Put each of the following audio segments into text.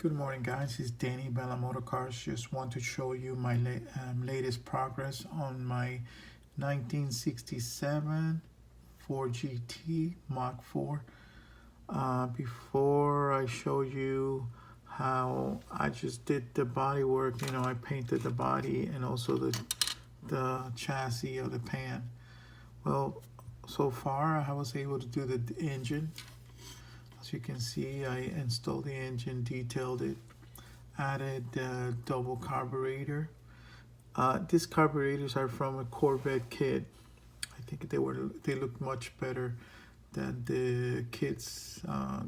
Good morning, guys. It's Danny Bella Motorcars. Just want to show you my latest progress on my 1967 Ford GT Mach 4. Before I show you how I just did the body work, I painted the body and also the chassis of the pan. Well, so far I was able to do the engine. As you can see, I installed the engine, detailed it, added the double carburetor. These carburetors are from a Corvette kit. I think they look much better than the kit's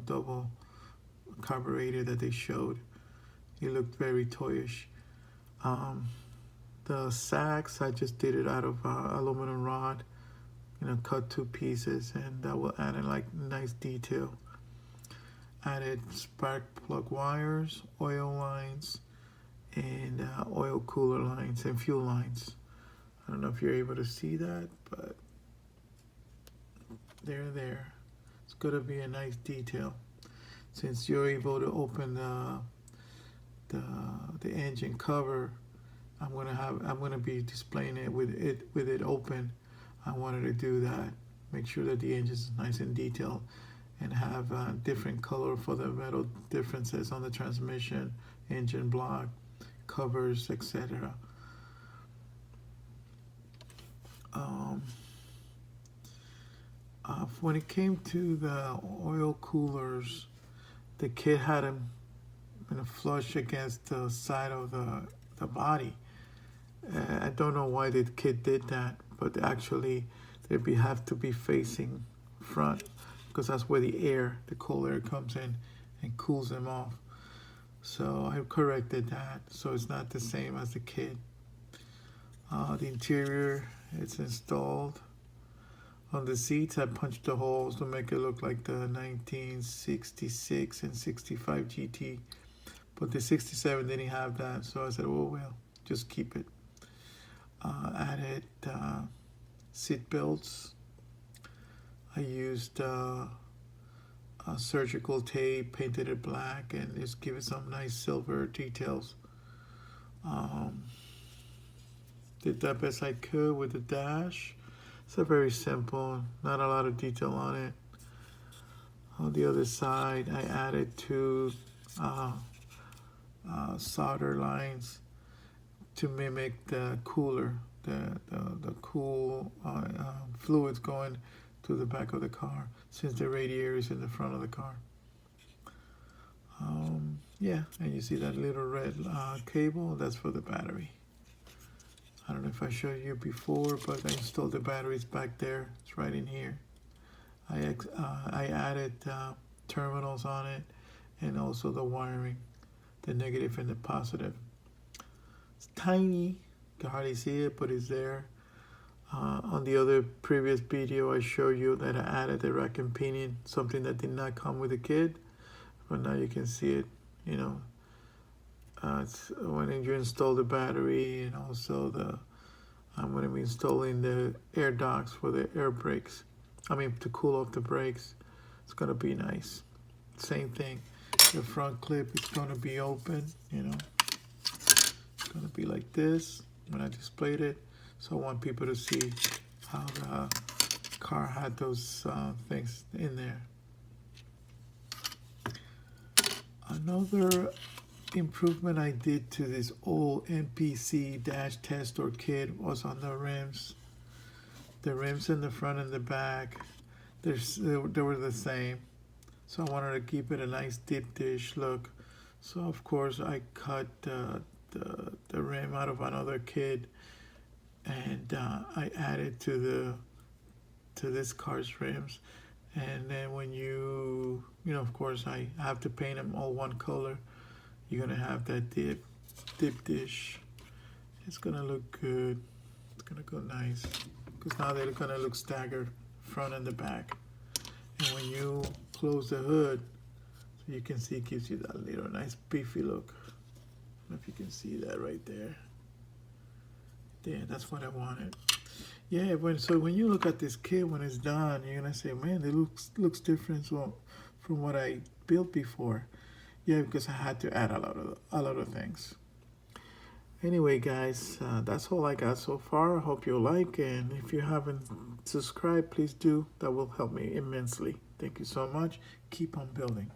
double carburetor that they showed. It looked very toyish. The sacks, I just did it out of aluminum rod, cut two pieces, and that will add a nice detail. Added spark plug wires, oil lines, and oil cooler lines and fuel lines. I don't know if you're able to see that, but they're there. It's gonna be a nice detail. Since you're able to open the engine cover, I'm gonna be displaying it with it open. I wanted to do that. Make sure that the engine is nice and detailed, and have different color for the metal differences on the transmission, engine block, covers, etc. When it came to the oil coolers, the kit had them flush against the side of the body. I don't know why the kit did that, but actually they have to be facing front, because that's where the cold air comes in and cools them off. So I corrected that, so it's not the same as the kit. The interior, it's installed. On the seats, I punched the holes to make it look like the 1966 and 65 GT. But the 67 didn't have that, so I said, oh well, just keep it. Added seat belts. I used surgical tape, painted it black, and just give it some nice silver details. Did that best I could with the dash. It's a very simple, not a lot of detail on it. On the other side, I added two solder lines to mimic the cooler, the cool fluids going to the back of the car, since the radiator is in the front of the car. Yeah, and you see that little red cable, that's for the battery. I don't know if I showed you before, but I installed the batteries back there. It's right in here. I added terminals on it, and also the wiring, the negative and the positive. It's tiny, you can hardly see it, but it's there. On the other previous video, I showed you that I added the rack and pinion, something that did not come with the kit, but now you can see it. It's when you install the battery, and also I'm going to be installing the air ducts for the air brakes. To cool off the brakes. It's going to be nice. Same thing. The front clip is going to be open. It's going to be like this when I displayed it. So I want people to see how the car had those things in there. Another improvement I did to this old MPC dash tester kit was on the rims. The rims in the front and the back, they were the same. So I wanted to keep it a nice deep dish look. So of course I cut the rim out of another kit, and I added to this car's rims. And then when of course I have to paint them all one color. You're gonna have that dip dish. It's gonna look good. It's gonna go nice, because now they're gonna look staggered, front and the back. And when you close the hood, so you can see, it gives you that little nice beefy look. I don't know if you can see that right there. There, that's what I wanted. Yeah, when you look at this kit when it's done, you're gonna say, man, it looks different from what I built before. Yeah, because I had to add a lot of things. Anyway, guys, that's all I got so far. I hope you like, and if you haven't subscribed, please do. That will help me immensely. Thank you so much. Keep on building.